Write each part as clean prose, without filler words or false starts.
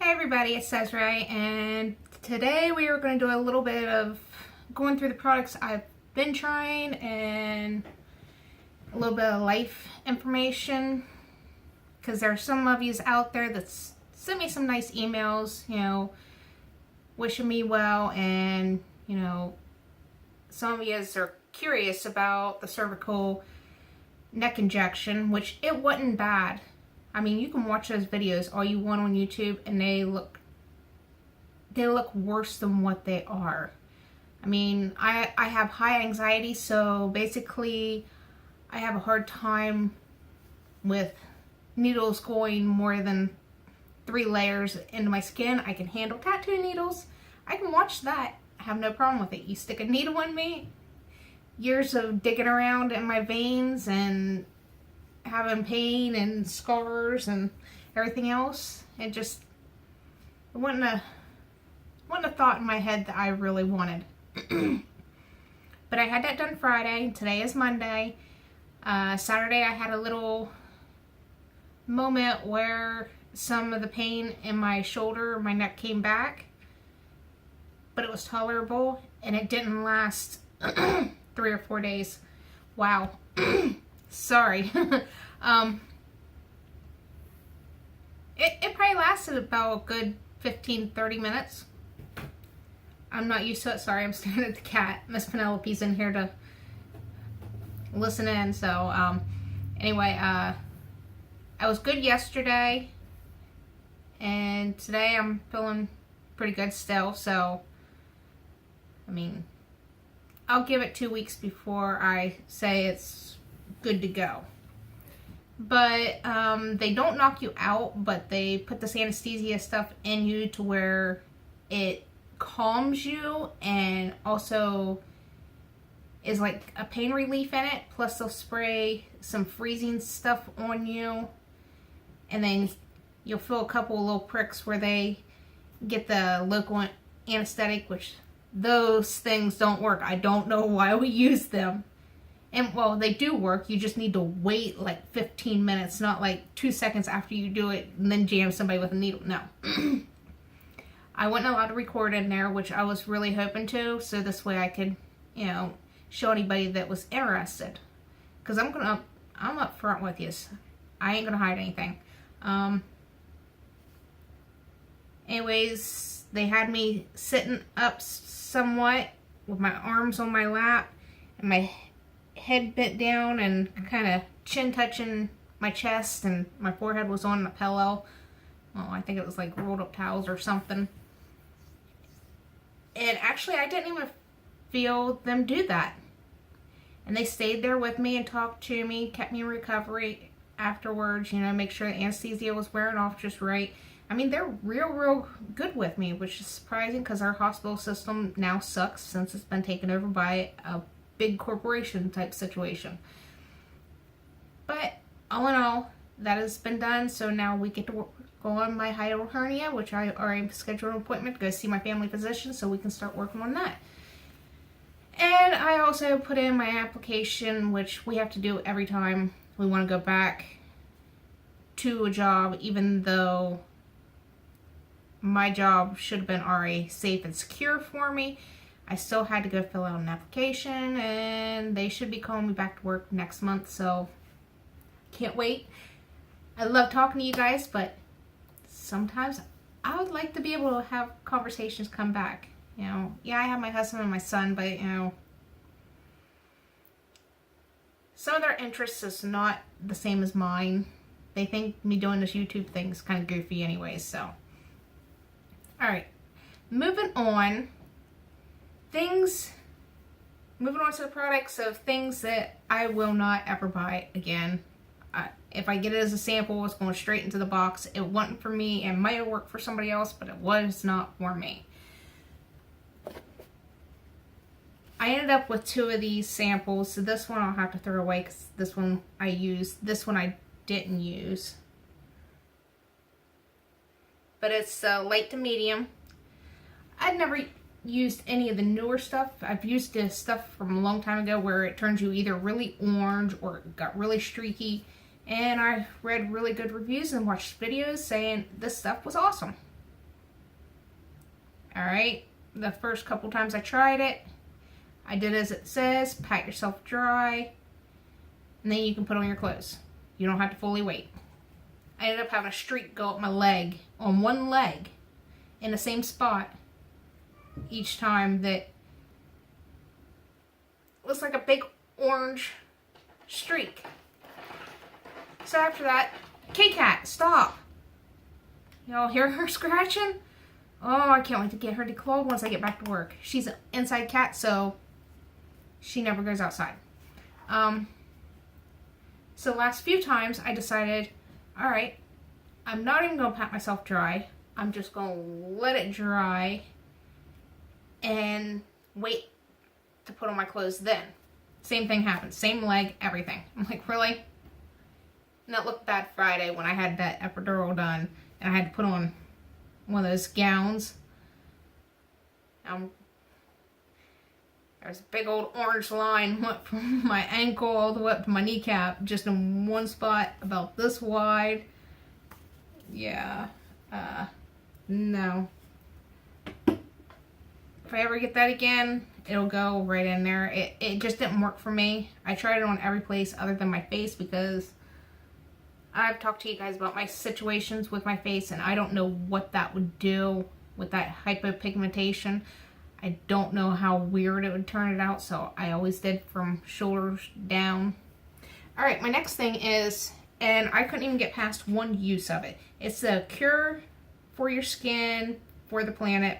Hey everybody, it's Desiree, and today we are going to do a little bit of going through the products I've been trying and a little bit of life information, because there are some of you out there that sent me some nice emails, wishing me well, and some of you are curious about the cervical neck injection, which it wasn't bad. I mean, you can watch those videos all you want on YouTube, and they look worse than what they are. I mean, I have high anxiety, so basically I have a hard time with needles going more than 3 layers into my skin. I can handle tattoo needles. I can watch that. I have no problem with it. You stick a needle in me, years of digging around in my veins and having pain and scars and everything else, it wasn't a thought in my head that I really wanted. But I had that done Friday. Today is Monday. Saturday I had a little moment where some of the pain in my shoulder, my neck came back, but it was tolerable, and it didn't last 3 or 4 days. Wow. Sorry. It probably lasted about a good 15-30 minutes. I'm not used to it. Sorry, I'm staring at the cat. Miss Penelope's in here to listen in. So, anyway, I was good yesterday, and today I'm feeling pretty good still. So, I mean, I'll give it 2 weeks before I say it's good to go. But they don't knock you out, but they put this anesthesia stuff in you to where it calms you and also is like a pain relief in it. Plus they'll spray some freezing stuff on you, and then you'll feel a couple of little pricks where they get the local anesthetic, which those things don't work. I don't know why we use them. And, well, they do work. You just need to wait like 15 minutes, not like 2 seconds after you do it and then jam somebody with a needle. No. I wasn't allowed to record in there, which I was really hoping to, so this way I could, show anybody that was interested. Because I'm up front with you. I ain't going to hide anything. Anyways, they had me sitting up somewhat with my arms on my lap and my head bent down and kind of chin touching my chest, and my forehead was on a pillow. Well, I think it was like rolled up towels or something. And actually I didn't even feel them do that. And they stayed there with me and talked to me, kept me in recovery afterwards, make sure the anesthesia was wearing off just right. I mean, they're real good with me, which is surprising because our hospital system now sucks since it's been taken over by a big corporation type situation. But all in all, that has been done. So now we get to go on my hiatal hernia, which I already scheduled an appointment to go see my family physician, so we can start working on that. And I also put in my application, which we have to do every time we want to go back to a job, even though my job should have been already safe and secure for me. I still had to go fill out an application, and they should be calling me back to work next month, so can't wait. I love talking to you guys, but sometimes I would like to be able to have conversations come back. Yeah, I have my husband and my son, but some of their interests is not the same as mine. They think me doing this YouTube thing is kind of goofy anyway, so. Alright, moving on to the products of things that I will not ever buy again. If I get it as a sample, it's going straight into the box. It wasn't for me. It might have worked for somebody else, but it was not for me. I ended up with 2 of these samples, so this one I'll have to throw away because this one I used. This one I didn't use. But it's light to medium. I'd never used any of the newer stuff. I've used this stuff from a long time ago where it turns you either really orange or it got really streaky, and I read really good reviews and watched videos saying this stuff was awesome. Alright, the first couple times I tried it, I did as it says, pat yourself dry, and then you can put on your clothes. You don't have to fully wait. I ended up having a streak go up my leg, on one leg, in the same spot, each time that looks like a big orange streak. So after that, K-Cat, stop! Y'all hear her scratching? Oh, I can't wait to get her declawed once I get back to work. She's an inside cat, so she never goes outside. So the last few times I decided, alright, I'm not even going to pat myself dry. I'm just going to let it dry and wait to put on my clothes then. Same thing happened. Same leg, everything. I'm like, really? And it looked bad Friday when I had that epidural done and I had to put on one of those gowns. There's a big old orange line went from my ankle all the way up to my kneecap, just in one spot about this wide. Yeah, no. If I ever get that again, it'll go right in there. It just didn't work for me. I tried it on every place other than my face because I've talked to you guys about my situations with my face and I don't know what that would do with that hypopigmentation. I don't know how weird it would turn it out, so I always did from shoulders down. Alright, my next thing is, and I couldn't even get past one use of it. It's a cure for your skin, for the planet,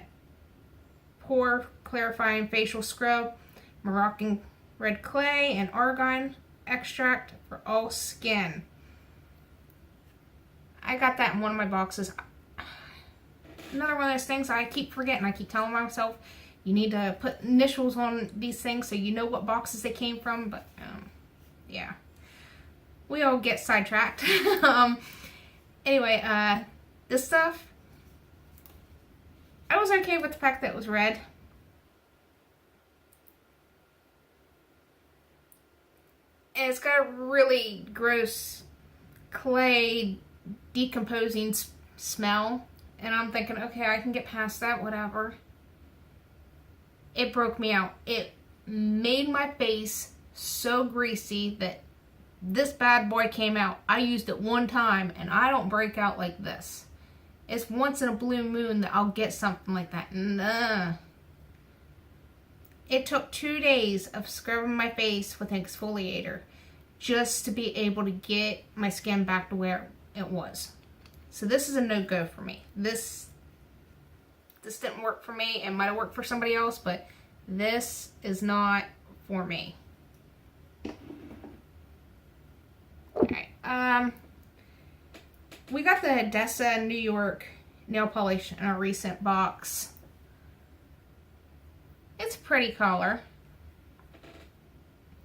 pore clarifying facial scrub, Moroccan red clay, and argan extract for all skin. I got that in one of my boxes. Another one of those things I keep forgetting. I keep telling myself, you need to put initials on these things so you know what boxes they came from, but yeah. We all get sidetracked. Anyway, this stuff, I was okay with the fact that it was red. And it's got a really gross clay decomposing smell. And I'm thinking, okay, I can get past that, whatever. It broke me out. It made my face so greasy that this bad boy came out. I used it one time and I don't break out like this. It's once in a blue moon that I'll get something like that. Nah. It took 2 days of scrubbing my face with an exfoliator just to be able to get my skin back to where it was. So this is a no-go for me. This didn't work for me. It might have worked for somebody else, but this is not for me. Alright, we got the Odessa New York nail polish in a recent box. It's a pretty color.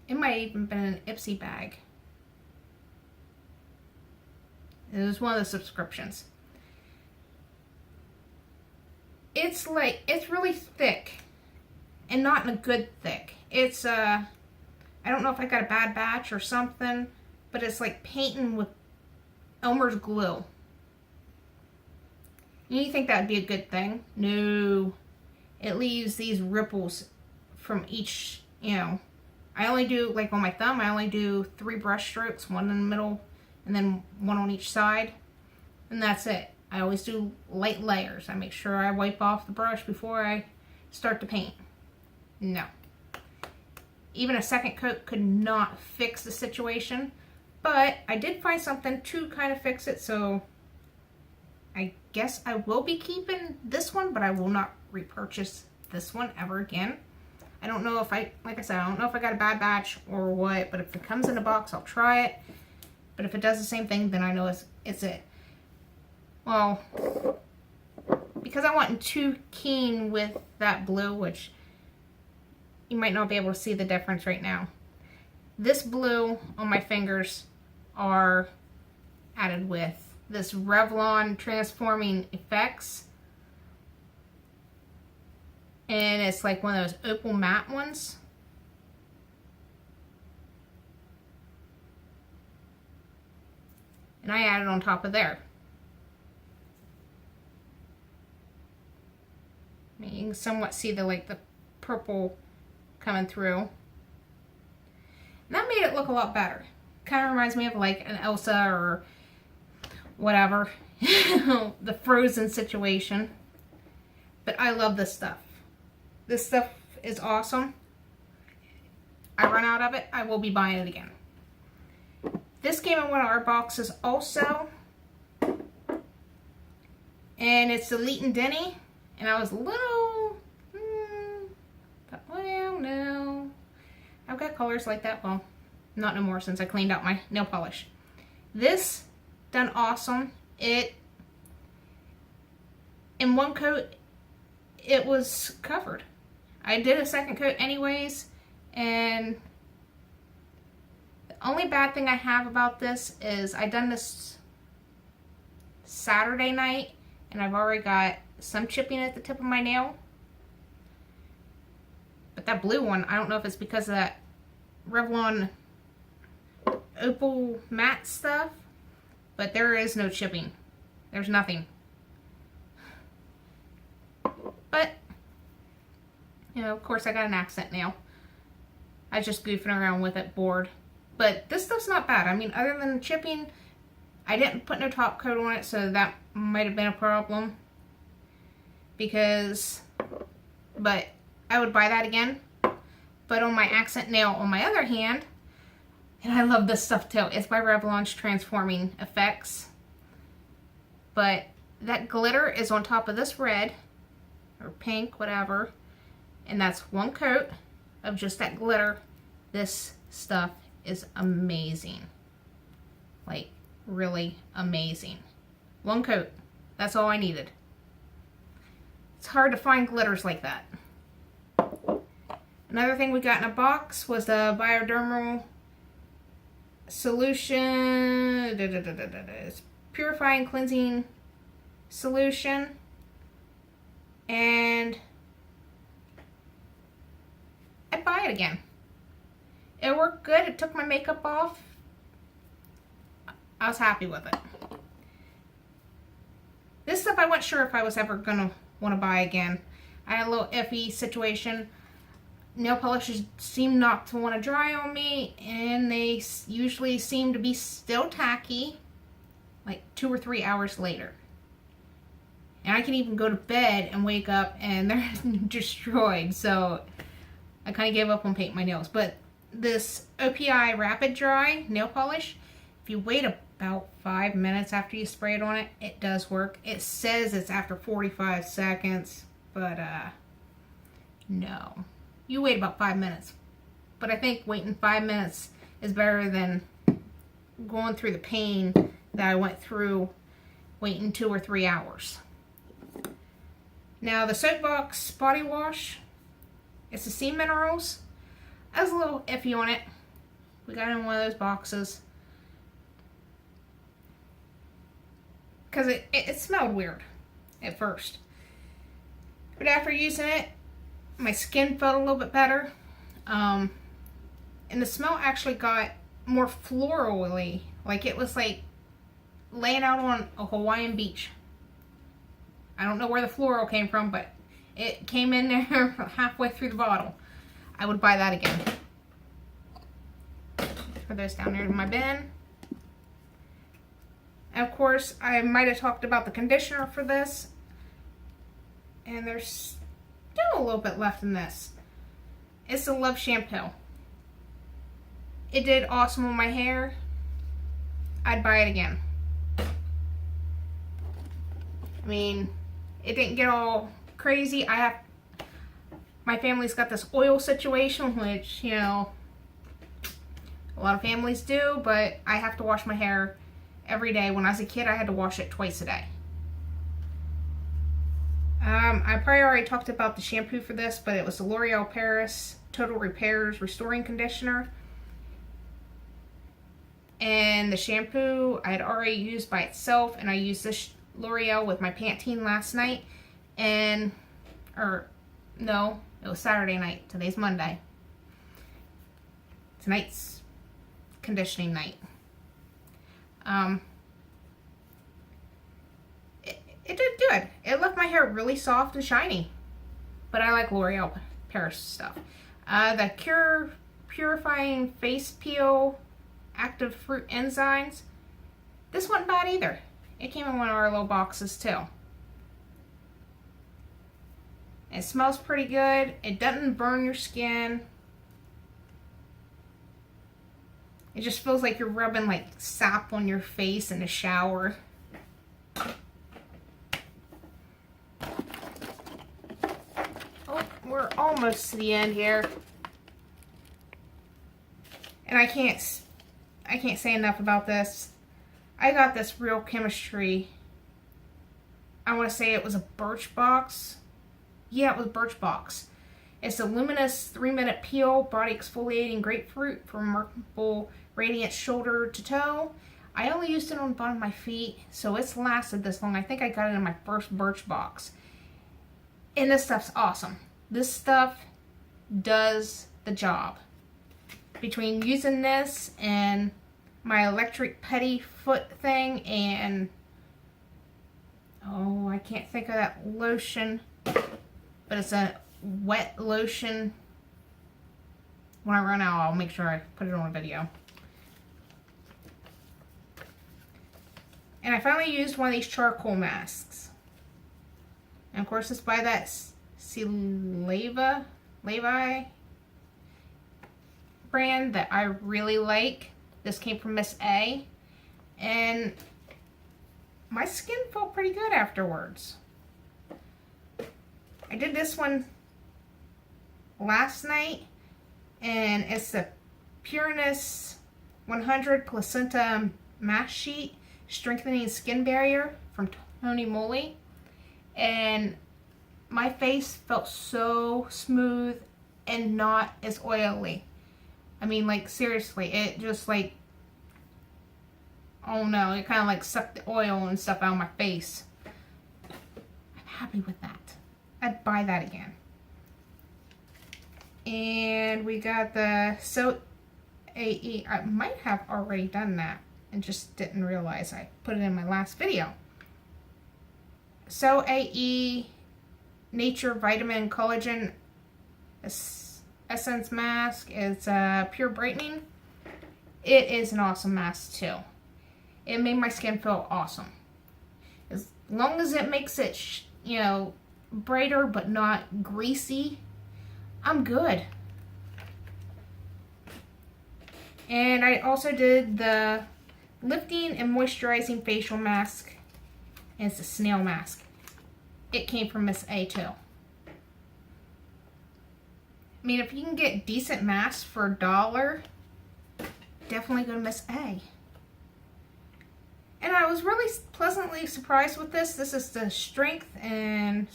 It might even been an Ipsy bag. It was one of the subscriptions. It's really thick. And not in a good thick. It's, I don't know if I got a bad batch or something, but it's like painting with Elmer's glue. You think that would be a good thing? No. It leaves these ripples from each, I only do, like on my thumb, I only do 3 brush strokes, one in the middle, and then one on each side. And that's it. I always do light layers. I make sure I wipe off the brush before I start to paint. No. Even a second coat could not fix the situation. But I did find something to kind of fix it, so I guess I will be keeping this one, but I will not repurchase this one ever again. I don't know if like I said, I don't know if I got a bad batch or what, but if it comes in a box, I'll try it. But if it does the same thing, then I know it's it. Well, because I wasn't too keen with that blue, which you might not be able to see the difference right now. This blue on my fingers are added with this Revlon Transforming Effects. And it's like one of those opal matte ones. And I added on top of there. You can somewhat see the like the purple coming through. And that made it look a lot better. Kind of reminds me of like an Elsa or whatever. The Frozen situation. But I love this stuff. This stuff is awesome. I run out of it, I will be buying it again. This came in one of our boxes also. And it's the Leeton Denny. And I was a little, but well, no. I've got colors like that. Well, not no more since I cleaned out my nail polish. This, done awesome. In one coat, it was covered. I did a second coat anyways, and the only bad thing I have about this is I done this Saturday night, and I've already got some chipping at the tip of my nail. But that blue one, I don't know if it's because of that Revlon Opal matte stuff, but there is no chipping. There's nothing. But, you know, of course I got an accent nail. I was just goofing around with it, bored. But this stuff's not bad. I mean, other than the chipping, I didn't put no top coat on it, so that might have been a problem. But I would buy that again. But on my accent nail, on my other hand, and I love this stuff too. It's by Revlon's Transforming Effects. But that glitter is on top of this red, or pink, whatever. And that's one coat of just that glitter. This stuff is amazing. Like, really amazing. One coat. That's all I needed. It's hard to find glitters like that. Another thing we got in a box was the Biodermal solution. It's purifying cleansing solution. And I'd buy it again. It worked good. It took my makeup off. I was happy with it. This stuff I wasn't sure if I was ever gonna want to buy again. I had a little iffy situation. Nail polishes seem not to want to dry on me, and they usually seem to be still tacky like 2 or 3 hours later. And I can even go to bed and wake up and they're destroyed. So I kind of gave up on painting my nails. But this OPI Rapid Dry nail polish, if you wait about 5 minutes after you spray it on it, it does work. It says it's after 45 seconds, but no. You wait about 5 minutes. But I think waiting 5 minutes is better than going through the pain that I went through waiting 2 or 3 hours. Now the Soapbox body wash, it's the Sea Minerals. I was a little iffy on it. We got it in one of those boxes. Because it smelled weird at first. But after using it, my skin felt a little bit better. And the smell actually got more florally. Like it was like laying out on a Hawaiian beach. I don't know where the floral came from, but it came in there halfway through the bottle. I would buy that again. Throw those down there in my bin. And of course, I might have talked about the conditioner for this. And there's still a little bit left in this. It's the Love Shampoo. It did awesome on my hair. I'd buy it again. I mean, it didn't get all crazy. My family's got this oil situation, which, you know, a lot of families do, but I have to wash my hair every day. When I was a kid, I had to wash it twice a day. I probably already talked about the shampoo for this, but it was the L'Oreal Paris Total Repairs Restoring Conditioner. And the shampoo I had already used by itself, and I used this L'Oreal with my Pantene last night. And, no, it was Saturday night. Today's Monday. Tonight's conditioning night. It did good. It left my hair really soft and shiny. but I like L'Oreal Paris stuff. The Purifying Face Peel Active Fruit Enzymes. This wasn't bad either. It came in one of our little boxes too. It smells pretty good. It doesn't burn your skin. It just feels like you're rubbing like sap on your face in the shower. Oh, we're almost to the end here. And I can't say enough about this. I got this Real Chemistry. I want to say it was a Birchbox. Yeah, it was Birchbox. It's a luminous 3-minute peel, body exfoliating grapefruit for remarkable radiance shoulder to toe. I only used it on the bottom of my feet, so it's lasted this long. I think I got it in my first Birchbox. And this stuff's awesome. This stuff does the job. Between using this and my electric putty foot thing and, oh, I can't think of that lotion, but it's a wet lotion. When I run out, I'll make sure I put it on a video. And I finally used one of these charcoal masks. And of course it's by that Levi brand that I really like. This came from Miss A. And my skin felt pretty good afterwards. I did this one last night, and it's the Pureness 100 Placenta Mask Sheet Strengthening Skin Barrier from Tony Moly. And my face felt so smooth and not as oily. I mean, like, seriously, it just like, oh no, it kind of like sucked the oil and stuff out of my face. I'm happy with that. I'd buy that again. And we got the So AE. I might have already done that and just didn't realize I put it in my last video. So AE Nature Vitamin Collagen Essence Mask. It's pure brightening. It is an awesome mask too. It made my skin feel awesome. As long as it makes it, you know, brighter but not greasy, I'm good. And I also did the lifting and moisturizing facial mask. And it's a snail mask. It came from Miss A too. I mean, if you can get decent masks for $1, definitely go to Miss A. And I was really pleasantly surprised with this. This is the Strength and,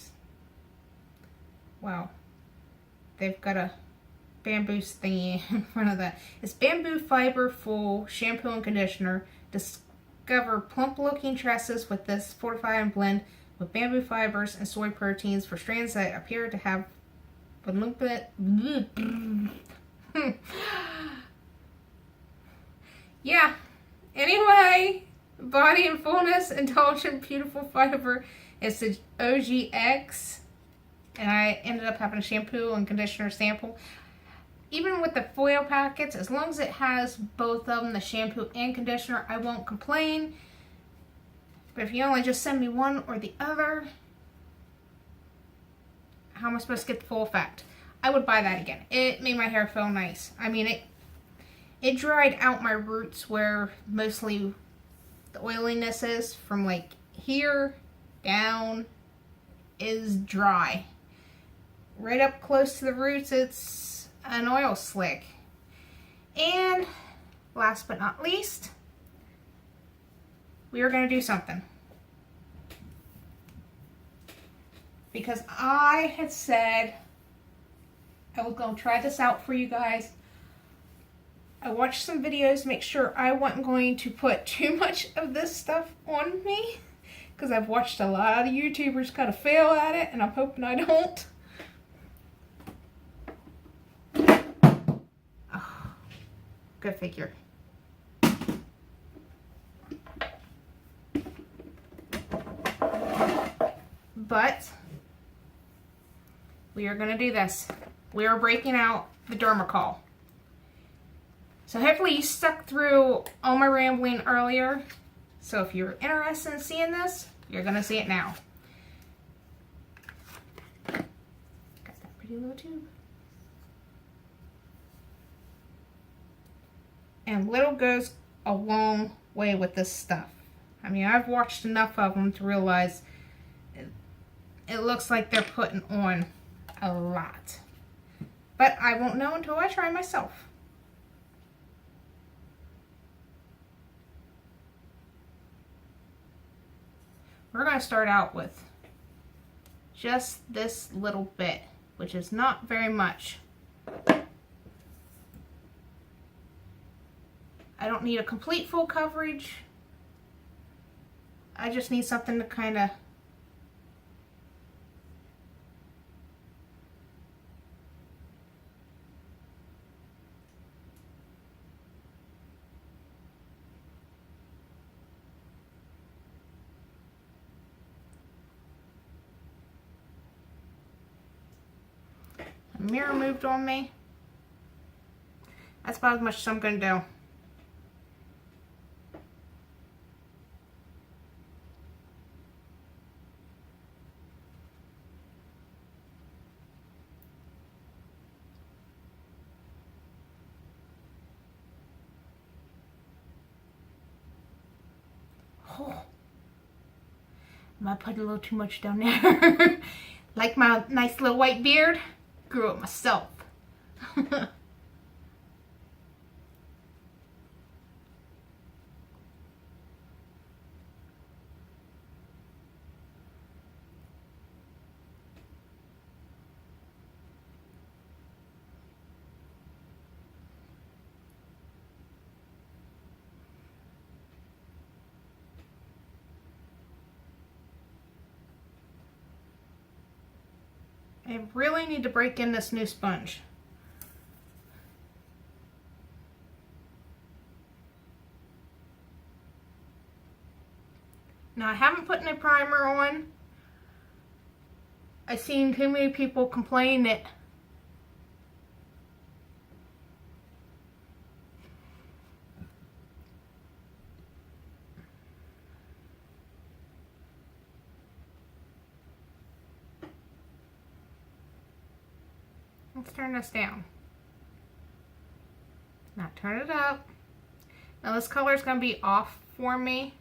wow, they've got a bamboo thingy in front of that. It's bamboo fiber full shampoo and conditioner. Discover plump looking tresses with this fortify and blend with bamboo fibers and soy proteins for strands that appear to have yeah. Anyway, Body and Fullness Intelligent Beautiful Fiber. It's the OGX. And I ended up having a shampoo and conditioner sample. Even with the foil packets, as long as it has both of them, the shampoo and conditioner, I won't complain. But if you only just send me one or the other, how am I supposed to get the full effect? I would buy that again. It made my hair feel nice. I mean, it dried out my roots where mostly the oiliness is. From like here down is dry. Right up close to the roots, it's an oil slick. And last but not least, we are going to do something. Because I had said I was going to try this out for you guys. I watched some videos, make sure I wasn't going to put too much of this stuff on me. Because I've watched a lot of YouTubers kind of fail at it, and I'm hoping I don't. Oh, go figure. But we are going to do this. We are breaking out the Dermacol. So hopefully you stuck through all my rambling earlier. So if you're interested in seeing this, you're going to see it now. Got that pretty little tube. And little goes a long way with this stuff. I mean, I've watched enough of them to realize it looks like they're putting on a lot. But I won't know until I try myself. We're going to start out with just this little bit, which is not very much. I don't need a complete full coverage. I just need something to kind of mirror moved on me. That's about as much as I'm going to do. Oh, I might put a little too much down there. Like my nice little white beard, grew it myself. I really need to break in this new sponge. Now I haven't put any primer on. I've seen too many people complain that let's turn this down. Now turn it up. Now this color is going to be off for me.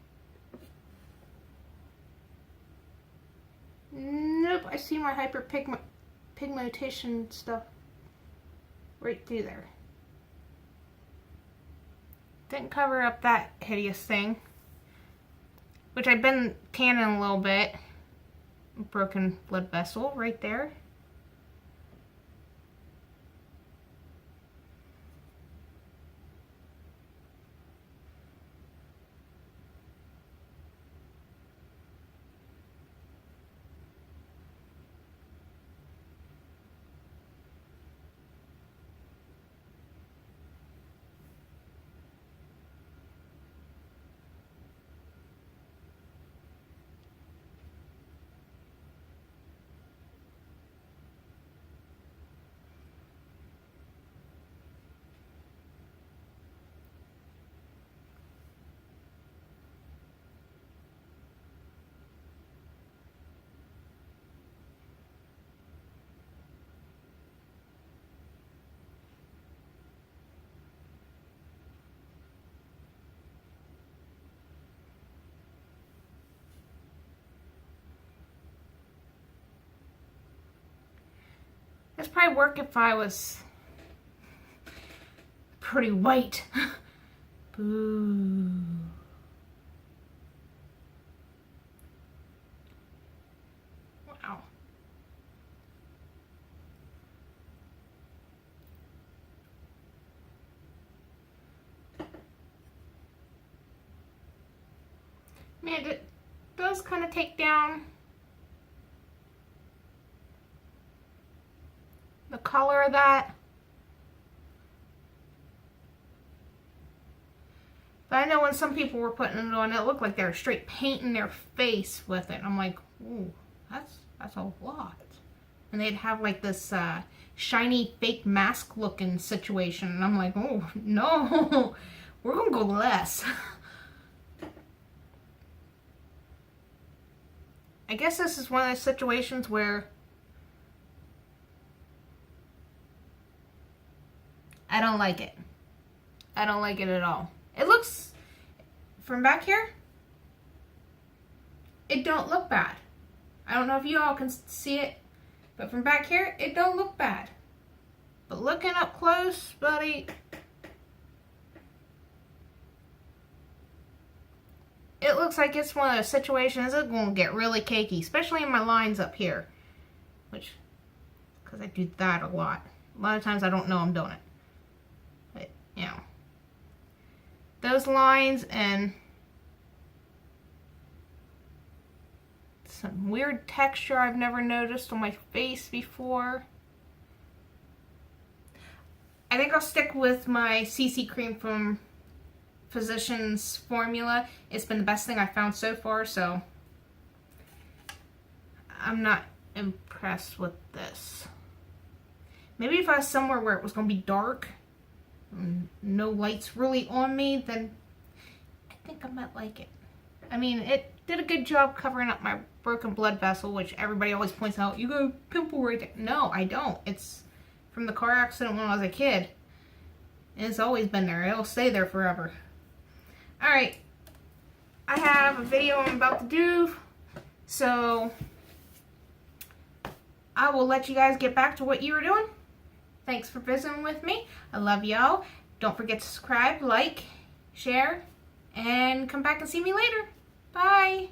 Nope, I see my pigmentation stuff right through there. Didn't cover up that hideous thing, which I've been tanning a little bit. Broken blood vessel right there. This probably work if I was pretty white. Boo. Wow. Man, it does kind of take down the color of that. But I know when some people were putting it on, it looked like they were straight painting their face with it. I'm like, ooh, that's a lot. and they'd have like this shiny fake mask looking situation, and I'm like, oh no, we're gonna go less. I guess this is one of those situations where I don't like it. I don't like it at all. It looks, from back here, it don't look bad. I don't know if you all can see it, but from back here, it don't look bad. But looking up close, buddy, it looks like it's one of those situations that's going to get really cakey, especially in my lines up here. Which, because I do that a lot. A lot of times I don't know I'm doing it. But, you know. Those lines and some weird texture I've never noticed on my face before. I think I'll stick with my CC cream from Physicians Formula. It's been the best thing I've found so far, so I'm not impressed with this. Maybe if I was somewhere where it was going to be dark, no lights really on me, then I think I might like it. I mean, it did a good job covering up my broken blood vessel, which everybody always points out, you got a pimple right there. No, I don't. It's from the car accident when I was a kid. And it's always been there. It'll stay there forever. Alright. I have a video I'm about to do, so I will let you guys get back to what you were doing. Thanks for visiting with me. I love y'all. Don't forget to subscribe, like, share, and come back and see me later. Bye.